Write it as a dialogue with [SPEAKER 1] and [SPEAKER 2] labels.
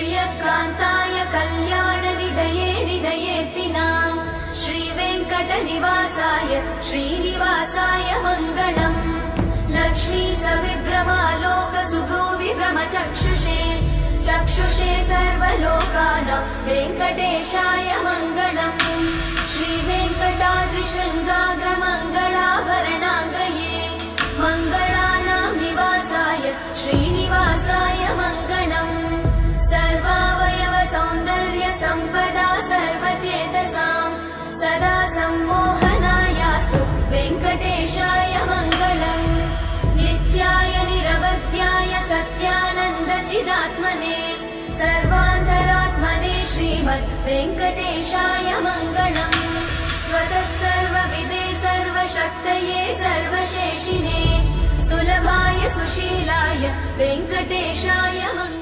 [SPEAKER 1] श्रियकान्ताय कल्याणनिधये निधयेत्तिनाम् श्रीवेङ्कटनिवासाय श्रीनिवासाय मङ्गलम् लक्ष्मी सविभ्रमालोकसुभ्रूविभ्रमचक्षुषे चक्षुषे सर्वलोकानां वेङ्कटेशाय मङ्गलम् श्रीवेङ्कटाद्रिशृङ्गाग्रमङ्गलाभरणाङ्गये मङ्गलानां निवासाय श्रीनिवासाय मङ्गलम् सर्वावयव सौन्दर्य सम्पदा सर्वचेतसां सदा सम्मोहनायास्तु वेङ्कटेशाय मङ्गलम् नित्याय निरवध्याय सत्यानन्दचिदात्मने सर्वान्तरात्मने श्रीमद् वेङ्कटेशाय मङ्गलम् स्वतः सर्वविदे सर्वशक्तये सर्वशेषिने सुलभाय सुशीलाय वेङ्कटेशाय मङ्गलम्।